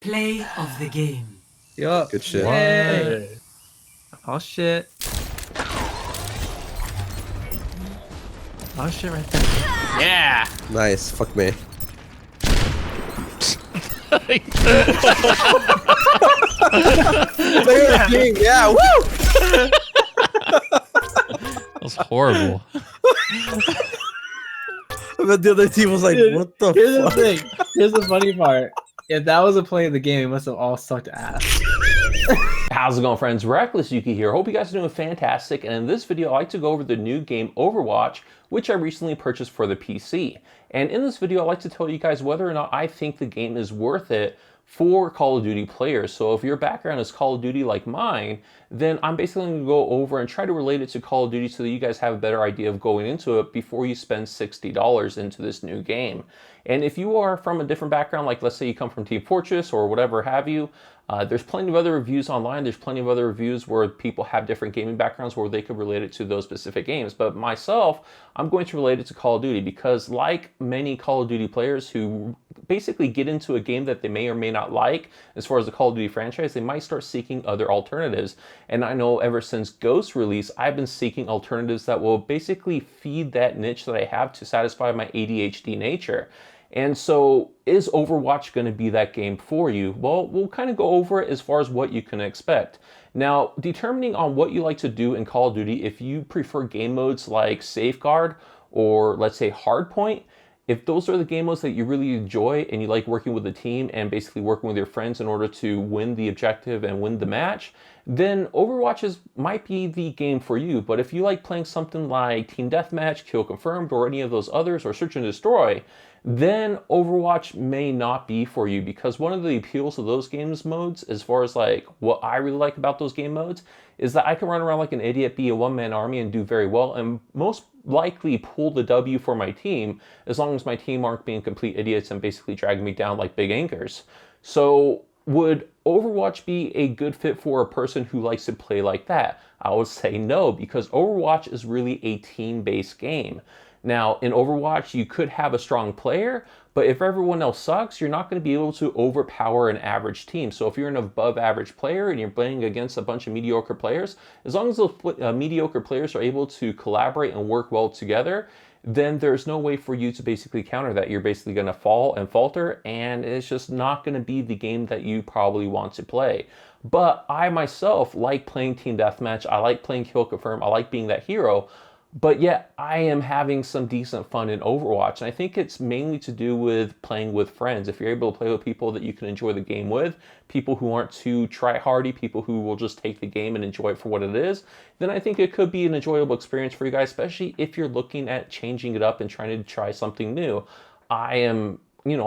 Play of the game. Yup. Good shit. Yay. Oh shit. Oh shit right there. Yeah. Nice. Fuck me. Yeah. Woo! That was horrible. But the other team was like, Dude, what the Here's fuck? the thing. Here's the funny part. If that was a play of the game, it must have all sucked ass. How's it going, friends? Reckless Yuki here. Hope you guys are doing fantastic. And in this video, I like to go over the new game Overwatch, which I recently purchased for the PC. And in this video, I like to tell you guys whether or not I think the game is worth it for Call of Duty players. So if your background is Call of Duty like mine, then I'm basically going to go over and try to relate it to Call of Duty so that you guys have a better idea of going into it before you spend $60 into this new game. And if you are from a different background, like let's say you come from Team Fortress or whatever have you, there's plenty of other reviews online. There's plenty of other reviews where people have different gaming backgrounds where they could relate it to those specific games. But myself, I'm going to relate it to Call of Duty because like many Call of Duty players who basically get into a game that they may or may not like, as far as the Call of Duty franchise, they might start seeking other alternatives. And I know ever since Ghost release, I've been seeking alternatives that will basically feed that niche that I have to satisfy my ADHD nature. And so is Overwatch going to be that game for you? Well, we'll kind of go over it as far as what you can expect. Now, determining on what you like to do in Call of Duty, if you prefer game modes like Safeguard or let's say Hardpoint, if those are the game modes that you really enjoy and you like working with a team and basically working with your friends in order to win the objective and win the match, then Overwatch might be the game for you. But if you like playing something like Team Deathmatch, Kill Confirmed, or any of those others, or Search and Destroy, then Overwatch may not be for you, because one of the appeals of those games modes, as far as like what I really like about those game modes, is that I can run around like an idiot, be a one-man army and do very well, and most likely pull the W for my team, as long as my team aren't being complete idiots and basically dragging me down like big anchors. So would Overwatch be a good fit for a person who likes to play like that? I would say no, because Overwatch is really a team-based game. Now, in Overwatch, you could have a strong player, but if everyone else sucks, you're not going to be able to overpower an average team. So if you're an above average player and you're playing against a bunch of mediocre players, as long as those mediocre players are able to collaborate and work well together, then there's no way for you to basically counter that. You're basically going to fall and falter, and it's just not going to be the game that you probably want to play. But I myself like playing Team Deathmatch. I like playing Kill Confirm. I like being that hero. But yet, I am having some decent fun in Overwatch, and I think it's mainly to do with playing with friends. If you're able to play with people that you can enjoy the game with, people who aren't too try-hardy, people who will just take the game and enjoy it for what it is, then I think it could be an enjoyable experience for you guys, especially if you're looking at changing it up and trying to try something new. I am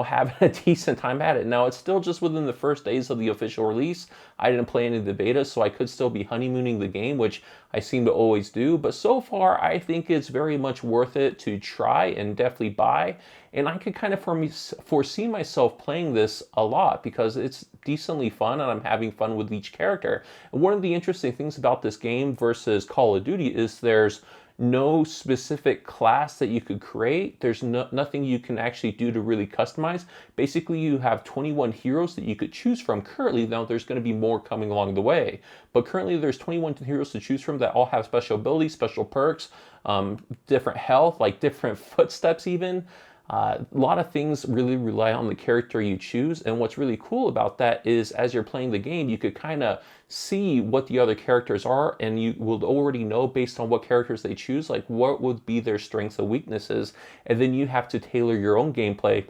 having a decent time at it. Now, it's still just within the first days of the official release. I didn't play any of the beta, so I could still be honeymooning the game, which I seem to always do. But so far, I think it's very much worth it to try and definitely buy. And I could kind of foresee myself playing this a lot because it's decently fun and I'm having fun with each character. And one of the interesting things about this game versus Call of Duty is there's no specific class that you could create. There's nothing you can actually do to really customize. Basically, you have 21 heroes that you could choose from currently. Now, there's going to be more coming along the way. But currently, there's 21 heroes to choose from that all have special abilities, special perks, different health, like different footsteps even. A lot of things really rely on the character you choose, and what's really cool about that is as you're playing the game, you could kind of see what the other characters are, and you will already know based on what characters they choose, like what would be their strengths and weaknesses, and then you have to tailor your own gameplay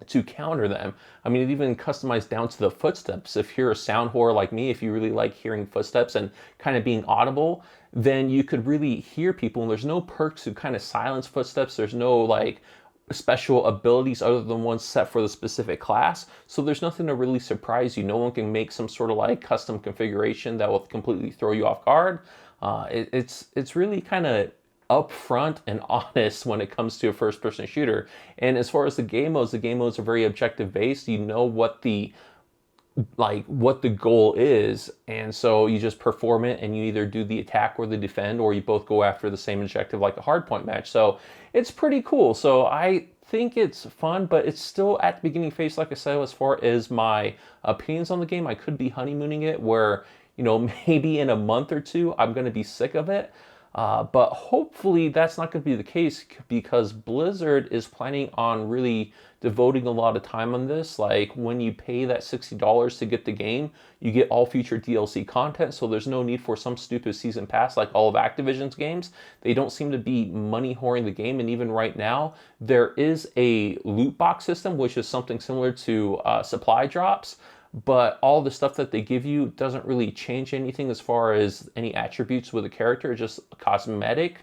to counter them. I mean, it even customized down to the footsteps. If you're a sound whore like me, if you really like hearing footsteps and kind of being audible, then you could really hear people, and there's no perks to kind of silence footsteps. There's no like special abilities other than ones set for the specific class. So there's nothing to really surprise you. No one can make some sort of like custom configuration that will completely throw you off guard. It's really kind of upfront and honest when it comes to a first-person shooter. And as far as the game modes are very objective based. You know what the goal is, and so you just perform it, and you either do the attack or the defend, or you both go after the same objective like a hardpoint match. So it's pretty cool. So I think it's fun, but it's still at the beginning phase, like I said, as far as my opinions on the game. I could be honeymooning it where, you know, maybe in a month or two, I'm going to be sick of it. But hopefully that's not going to be the case because Blizzard is planning on really devoting a lot of time on this. Like when you pay that $60 to get the game, you get all future DLC content. So there's no need for some stupid season pass like all of Activision's games. They don't seem to be money whoring the game. And even right now, there is a loot box system, which is something similar to supply drops. But all the stuff that they give you doesn't really change anything as far as any attributes with a character, just cosmetic.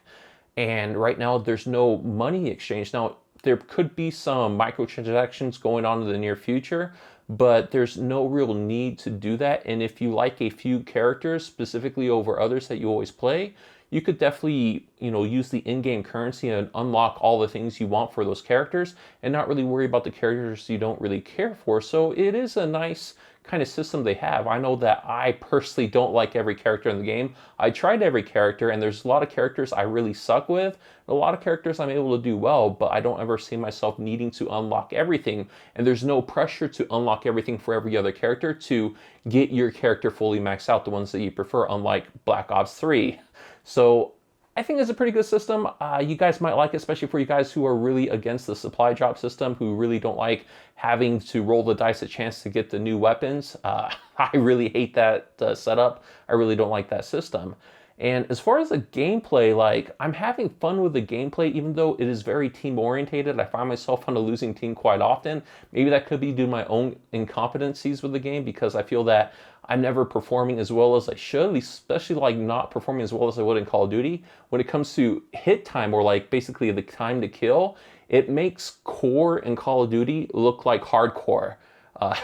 And right now there's no money exchange. Now, there could be some microtransactions going on in the near future, but there's no real need to do that. And if you like a few characters specifically over others that you always play, you could definitely, you know, use the in-game currency and unlock all the things you want for those characters and not really worry about the characters you don't really care for. So it is a nice kind of system they have. I know that I personally don't like every character in the game. I tried every character, and there's a lot of characters I really suck with, a lot of characters I'm able to do well, but I don't ever see myself needing to unlock everything, and there's no pressure to unlock everything for every other character to get your character fully maxed out, the ones that you prefer, unlike Black Ops 3. So I think it's a pretty good system. You guys might like it, especially for you guys who are really against the supply drop system, who really don't like having to roll the dice a chance to get the new weapons. I really hate that setup. I really don't like that system. And as far as the gameplay, like, I'm having fun with the gameplay, even though it is very team-orientated. I find myself on a losing team quite often. Maybe that could be due to my own incompetencies with the game, because I feel that I'm never performing as well as I should, especially like not performing as well as I would in Call of Duty. When it comes to hit time, or like basically the time to kill, it makes core in Call of Duty look like hardcore.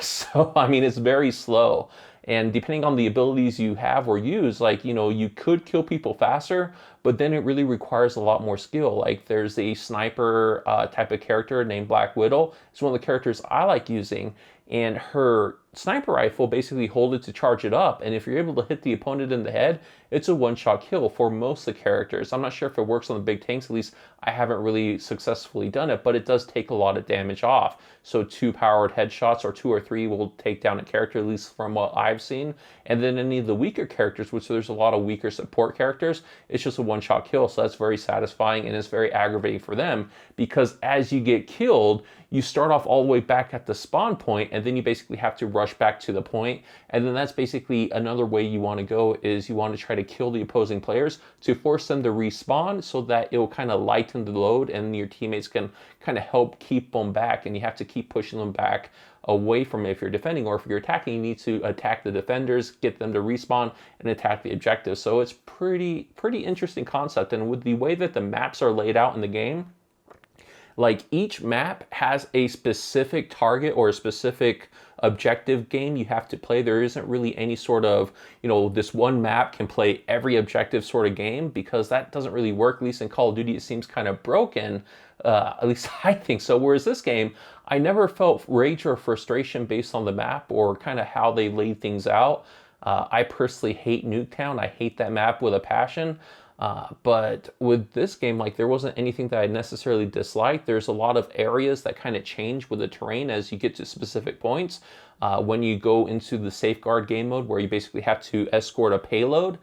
So, I mean, it's very slow. And depending on the abilities you have or use, like, you know, you could kill people faster, but then it really requires a lot more skill. Like, there's a sniper type of character named Black Widow. It's one of the characters I like using. And her sniper rifle, basically hold it to charge it up. And if you're able to hit the opponent in the head, it's a one-shot kill for most of the characters. I'm not sure if it works on the big tanks. At least I haven't really successfully done it, but it does take a lot of damage off. So 2 powered headshots or 2 or 3 will take down a character, at least from what I've seen. And then any of the weaker characters, which there's a lot of weaker support characters, it's just a one-shot kill. So that's very satisfying, and it's very aggravating for them, because as you get killed, you start off all the way back at the spawn point, and then you basically have to rush back to the point. And then that's basically another way you want to go, is you want to try to kill the opposing players to force them to respawn, so that it will kind of lighten the load and your teammates can kind of help keep them back. And you have to keep pushing them back away from it if you're defending, or if you're attacking, you need to attack the defenders, get them to respawn, and attack the objective. So it's pretty interesting concept. And with the way that the maps are laid out in the game, like, each map has a specific target or a specific objective game you have to play. There isn't really any sort of, you know, this one map can play every objective sort of game, because that doesn't really work. At least in Call of Duty, it seems kind of broken. At least I think so. Whereas this game, I never felt rage or frustration based on the map or kind of how they laid things out. I personally hate Nuketown. I hate that map with a passion. But with this game, like, there wasn't anything that I necessarily disliked. There's a lot of areas that kind of change with the terrain as you get to specific points. When you go into the safeguard game mode, where you basically have to escort a payload,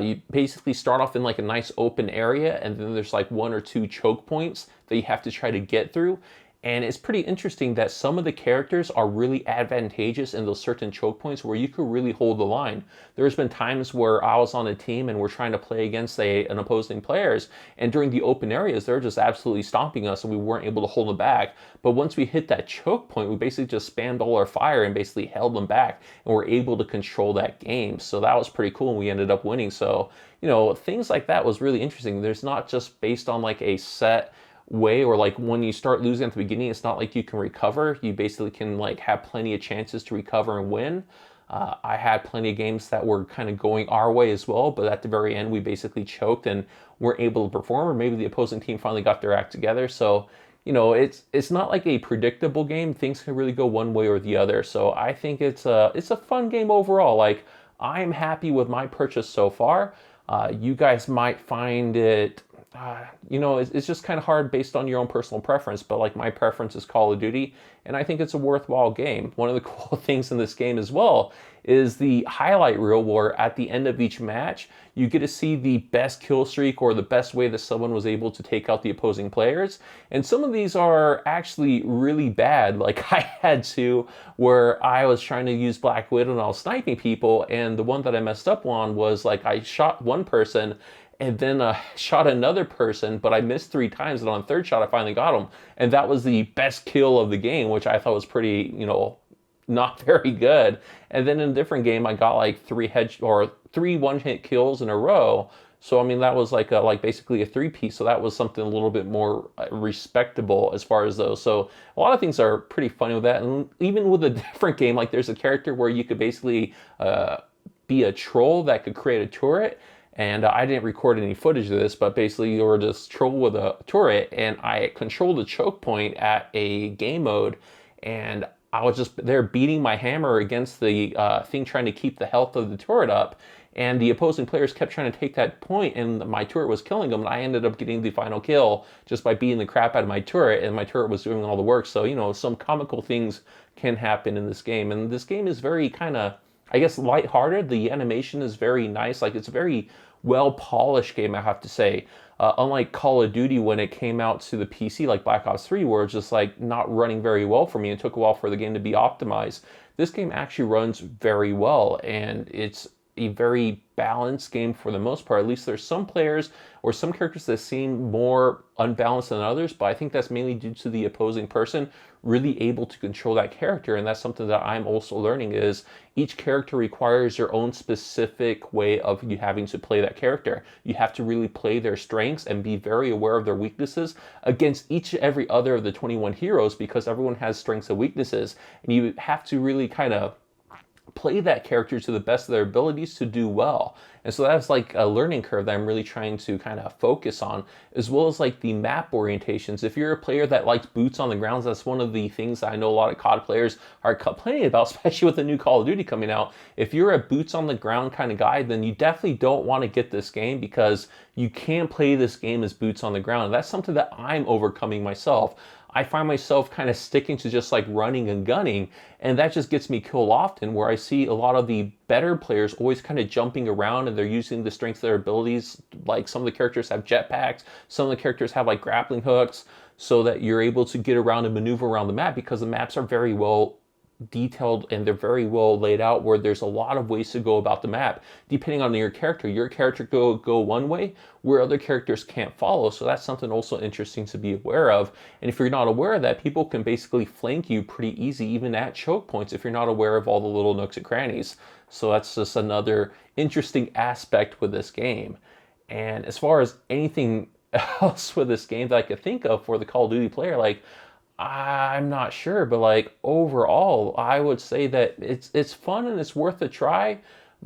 you basically start off in like a nice open area, and then there's like 1 or 2 choke points that you have to try to get through. And it's pretty interesting that some of the characters are really advantageous in those certain choke points where you could really hold the line. There's been times where I was on a team and we're trying to play against an opposing players, and during the open areas, they're just absolutely stomping us and we weren't able to hold them back. But once we hit that choke point, we basically just spammed all our fire and basically held them back, and we're able to control that game. So that was pretty cool, and we ended up winning. So, you know, things like that was really interesting. There's not just based on like a set way, or like when you start losing at the beginning, it's not like you can recover. You basically can like have plenty of chances to recover and win. I had plenty of games that were kind of going our way as well, but at the very end we basically choked and weren't able to perform, or maybe the opposing team finally got their act together. So, you know, it's not like a predictable game. Things can really go one way or the other. So I think it's a fun game overall. Like, I'm happy with my purchase so far. You guys might find it you know, it's just kind of hard based on your own personal preference, but like my preference is Call of Duty, and I think it's a worthwhile game. One of the cool things in this game as well is the highlight reel, where at the end of each match, you get to see the best kill streak or the best way that someone was able to take out the opposing players. And some of these are actually really bad. Like I had two where I was trying to use Black Widow and I was sniping people, and the one that I messed up on was like I shot one person and then shot another person, but I missed 3 times, and on the third shot I finally got him. And that was the best kill of the game, which I thought was pretty, you know, not very good. And then in a different game, I got like 3 one-hit kills in a row. So I mean, that was like basically a 3-piece. So that was something a little bit more respectable as far as those. So a lot of things are pretty funny with that. And even with a different game, like there's a character where you could basically be a troll that could create a turret. And I didn't record any footage of this, but basically you were just troll with a turret, and I controlled a choke point at a game mode, and I was just there beating my hammer against the thing, trying to keep the health of the turret up, and the opposing players kept trying to take that point, and my turret was killing them, and I ended up getting the final kill just by beating the crap out of my turret, and my turret was doing all the work. So, you know, some comical things can happen in this game, and this game is very kind of, I guess, lighthearted. The animation is very nice. Like, it's a very well-polished game, I have to say. Unlike Call of Duty when it came out to the PC, like Black Ops 3, where it's just like not running very well for me. It took a while for the game to be optimized. This game actually runs very well, and it's a very balanced game for the most part. At least there's some players or some characters that seem more unbalanced than others, but I think that's mainly due to the opposing person really able to control that character. And that's something that I'm also learning, is each character requires your own specific way of you having to play that character. You have to really play their strengths and be very aware of their weaknesses against each and every other of the 21 heroes, because everyone has strengths and weaknesses, and you have to really kind of play that character to the best of their abilities to do well. And so that's like a learning curve that I'm really trying to kind of focus on, as well as like the map orientations. If you're a player that likes boots on the grounds, that's one of the things that I know a lot of COD players are complaining about, especially with the new Call of Duty coming out. If you're a boots on the ground kind of guy, then you definitely don't want to get this game, because you can't play this game as boots on the ground. And that's something that I'm overcoming myself. I find myself kind of sticking to just like running and gunning, and that just gets me killed often, where I see a lot of the better players always kind of jumping around, and they're using the strength of their abilities. Like some of the characters have jetpacks, some of the characters have like grappling hooks, so that you're able to get around and maneuver around the map, because the maps are very well detailed and they're very well laid out, where there's a lot of ways to go about the map depending on your character. Your character go one way where other characters can't follow, so that's something also interesting to be aware of. And if you're not aware of that, people can basically flank you pretty easy, even at choke points, if you're not aware of all the little nooks and crannies. So that's just another interesting aspect with this game. And as far as anything else with this game that I could think of for the Call of Duty player, like, I'm not sure, but like overall, I would say that it's fun and it's worth a try.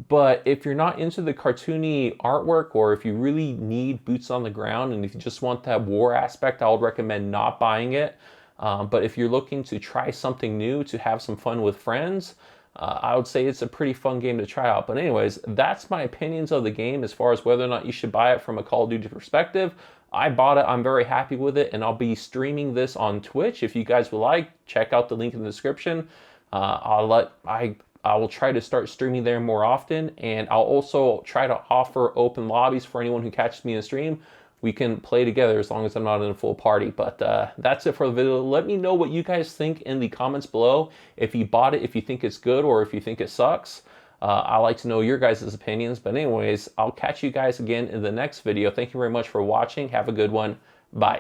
But if you're not into the cartoony artwork, or if you really need boots on the ground and if you just want that war aspect, I would recommend not buying it. But if you're looking to try something new, to have some fun with friends, I would say it's a pretty fun game to try out. But anyways, that's my opinions of the game as far as whether or not you should buy it from a Call of Duty perspective. I bought it, I'm very happy with it, and I'll be streaming this on Twitch. If you guys would like, check out the link in the description. I will try to start streaming there more often, and I'll also try to offer open lobbies for anyone who catches me in the stream. We can play together as long as I'm not in a full party. But that's it for the video. Let me know what you guys think in the comments below. If you bought it, if you think it's good, or if you think it sucks. I like to know your guys' opinions. But anyways, I'll catch you guys again in the next video. Thank you very much for watching. Have a good one. Bye.